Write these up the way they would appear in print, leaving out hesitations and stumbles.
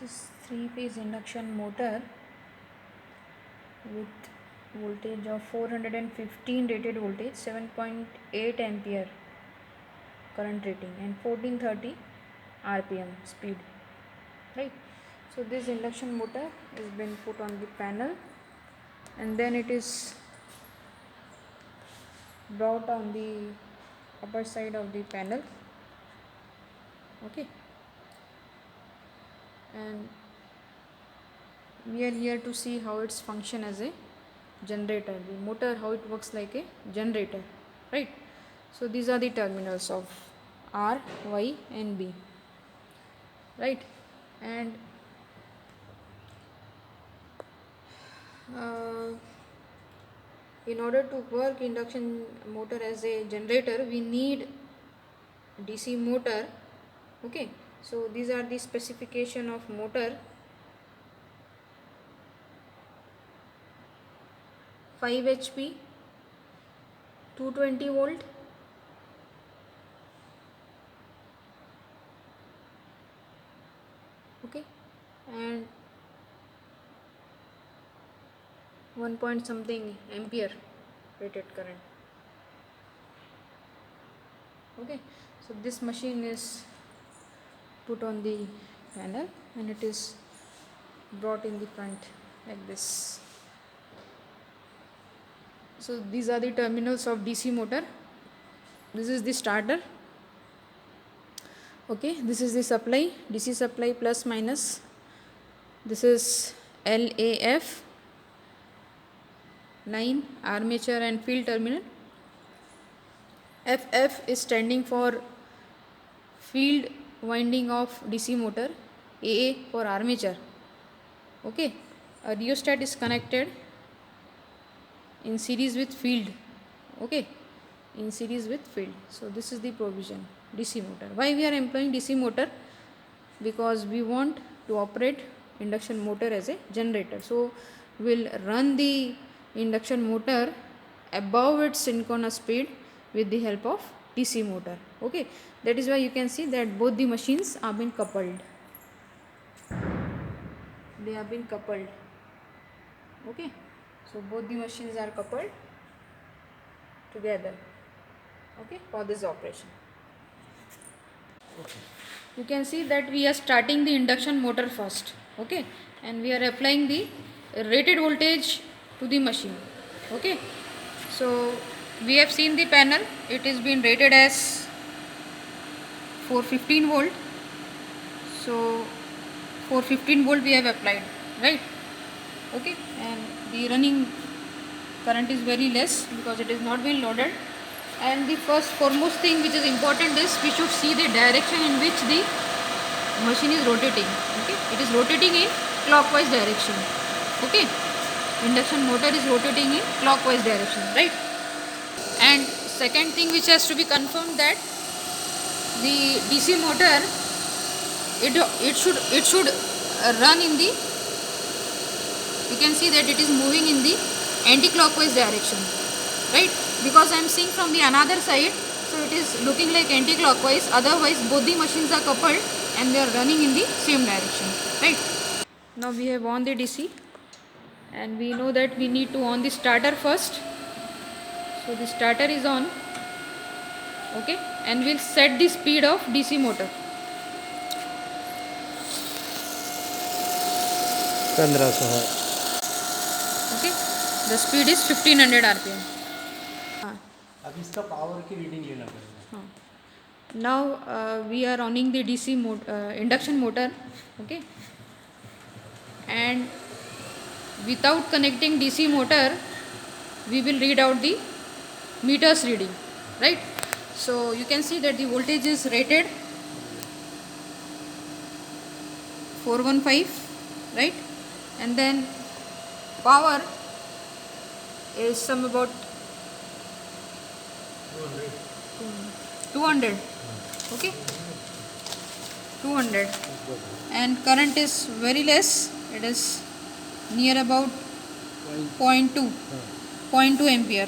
This is 3-phase induction motor with voltage of 415 rated voltage, 7.8 ampere current rating and 1430 rpm speed, right? So this induction motor has been put on the panel and then it is brought on the upper side of the panel, okay, and we are here to see how it's function as a generator, the motor, how it works like a generator, right? So these are the terminals of R, Y and B, right? And in order to work induction motor as a generator, we need DC motor, okay. So these are the specification of motor: 5 HP, 220 volt, okay, and 1 point something ampere rated current, okay. So this machine is put on the panel and it is brought in the front like this. So these are the terminals of DC motor. This is the starter, okay. This is the supply, DC supply plus minus. This is LAF line, armature and field terminal. FF is standing for field winding of DC motor, AA for armature, okay. A rheostat is connected in series with field, okay, in series with field. So this is the provision, DC motor. Why we are employing DC motor? Because we want to operate induction motor as a generator. So we'll run the induction motor above its synchronous speed with the help of DC motor, okay. That is why you can see that both the machines are being coupled, they have been coupled, okay. So both the machines are coupled together, okay, for this operation. Okay. You can see that we are starting the induction motor first, okay, and we are applying the rated voltage to the machine, okay. So we have seen the panel, it is been rated as 415 volt. So 415 volt we have applied, right, okay, and the running current is very less because it is not been loaded. And the foremost thing which is important is we should see the direction in which the machine is rotating, okay. It is rotating in clockwise direction, okay. Induction motor is rotating in clockwise direction, right. And second thing which has to be confirmed, that the DC motor, it should run in the, you can see that it is moving in the anti-clockwise direction, right, because I am seeing from the another side, so it is looking like anti-clockwise. Otherwise both the machines are coupled and they are running in the same direction, right. Now we have on the DC and we know that we need to on the starter first. So the starter is on, okay, and we'll set the speed of DC motor. 1500, okay, the speed is 1500 rpm. अब इसका power की reading लेना पड़ेगा. Now we are running the DC induction motor, okay, and without connecting DC motor we will read out the meters reading, right. So you can see that the voltage is rated 415, right, and then power is some about 200, okay, 200, and current is very less, it is near about 0.2 ampere,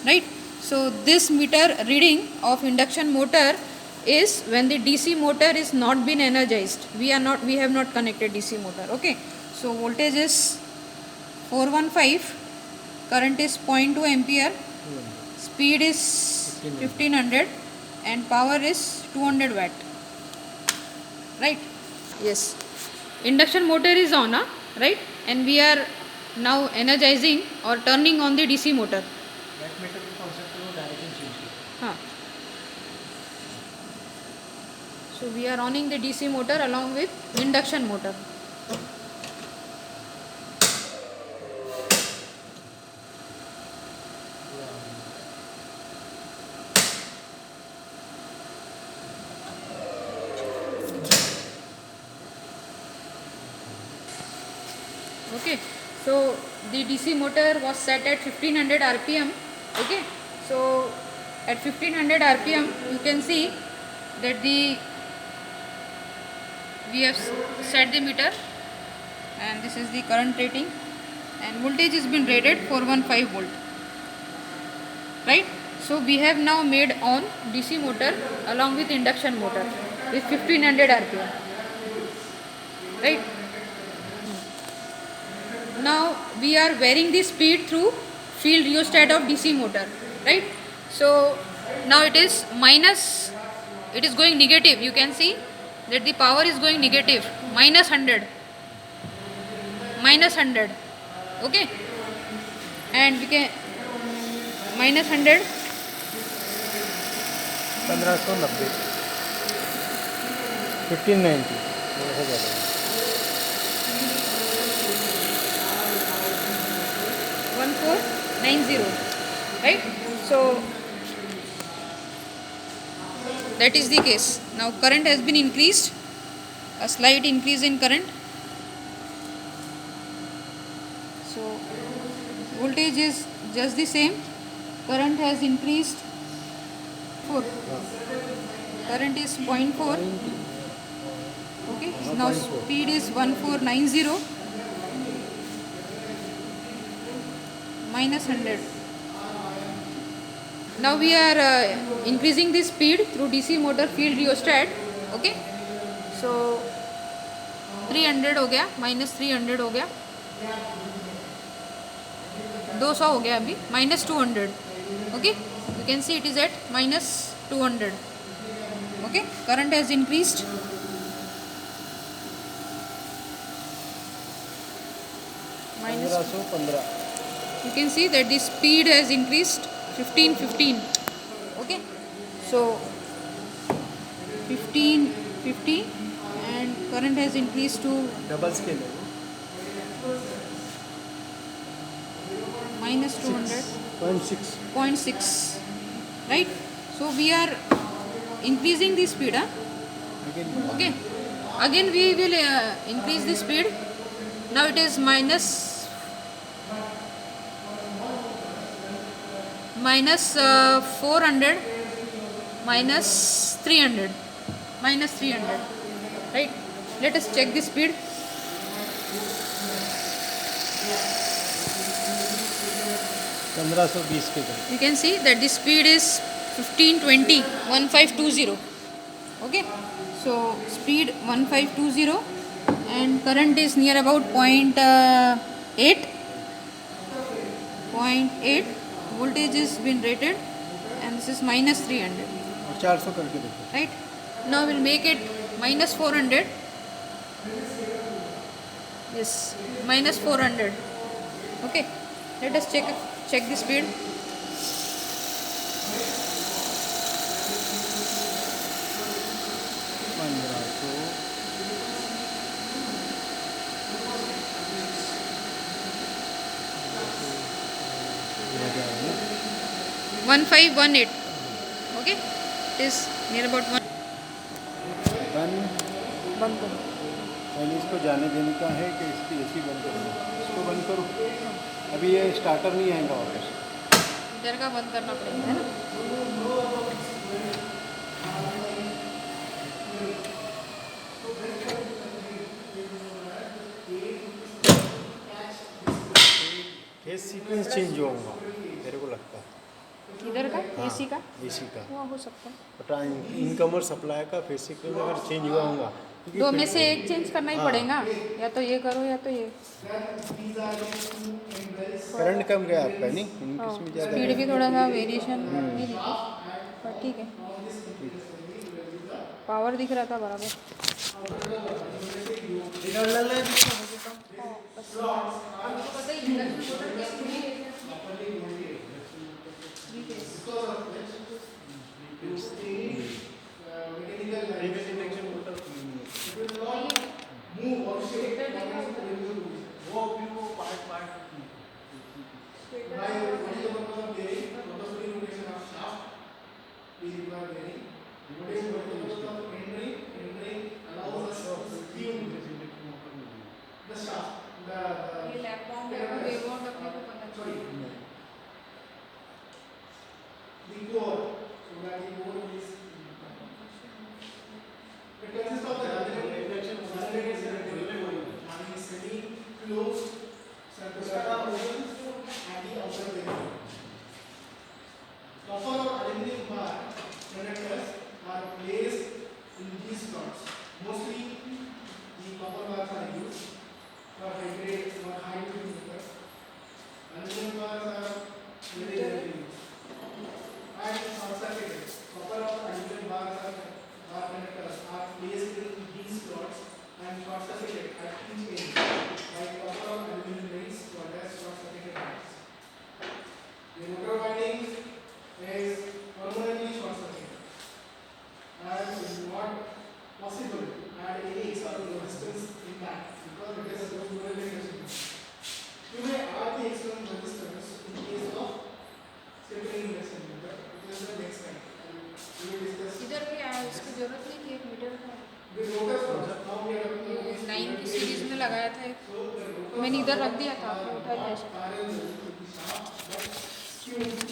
right. So this meter reading of induction motor is when the DC motor is not been energized. We have not connected DC motor. Okay, so voltage is 415, current is 0.2 ampere, speed is 1500, and power is 200 watt. Right? Yes. Induction motor is on, right? And we are now energizing or turning on the DC motor. Wattmeter के concept में direction change किया। हाँ. So we are running the DC motor along with induction motor. Okay, so the DC motor was set at 1500 rpm. Okay, so at 1500 rpm you can see that we have set the meter, and this is the current rating, and voltage has been rated 415 volt, right? So we have now made on DC motor along with induction motor with 1500 rpm, right? Now we are varying the speed through field rheostat of DC motor, right? So now it is minus, it is going negative. You can see that the power is going negative, minus 100, okay, and we can minus 100, 1590, 1590 थोड़ा सा ज़्यादा। 1490, right? So that is the case. Now current has been increased, a slight increase in current. So voltage is just the same, current has increased 4, current is 0.4, okay. Now speed is 1490 minus 100. Now we are increasing the speed through DC motor field rheostat, okay. So 300 हो गया, minus 300 हो गया, 200 हो गया अभी, minus 200, okay. You can see it is at minus 200, okay. Current has increased. Minus 1515 you can see that the speed has increased 1515, okay. So 1550, and current has increased to double scale है वो minus 200, 0.6 0.6, right? So we are increasing the speed, okay. Again we will increase the speed. Now it is minus 400, minus 300, right? Let us check the speed. पंद्रह सौ बीस के करीब। You can see that the speed is 1520, okay. So speed 1520, and current is near about 0.8, voltage is been rated, and this is minus 300, और 400 करके देखो। right? Now we'll make it minus 400. Yes, minus 400, okay. Let us check the speed. पंद्रह सौ 1518, okay. It is near about 1. बंद पहले इसको जाने देने का है कि इसकी एसी बंद करना है। इसको बंद करो, अभी ये स्टार्टर नहीं आएगा वापस। इधर का बंद करना पड़ेगा, है ना? फेस सीक्वेंस चेंज होगा मेरे को लगता है। इधर का एसी का एसी का वो हो सकता है। पता इनकम और सप्लाई का बेसिकली अगर चेंज हुआ होगा क्योंकि दो में से एक चेंज करना ही हाँ। पड़ेगा, या तो ये करो या तो ये। करंट कम गया आपका नहीं इसमें ज़्यादा स्पीड भी थोड़ा सा वेरिएशन नहीं दिखी, पर ठीक है, पावर दिख रहा था बराबर। ये लैप बाउंड है, वेव बाउंड अपने को पता चलेगा। Copper or aluminum bar connectors are placed in these slots. Mostly, the copper bars are used for high grade or high grade meter. Aluminum bars are very rarely used. And short circuited. Copper or aluminum bars are bar connectors are placed in these slots and short circuited at each end by copper or aluminum rings called as short circuited bars. The motor winding is permanently short circuited and it is not possible to add any external resistance in that because it is a permanently resistance. You may add the external resistance in case of scattering induction meter, which is the next time. We will discuss. इधर भी इसकी जरूरत नहीं थी, एक metre का The rotor structure. Now we are ये 9 की सीरीज में लगाया था एक, मैंने इधर रख दिया था, आपने उठा लिया। parallel to the shaft but skewed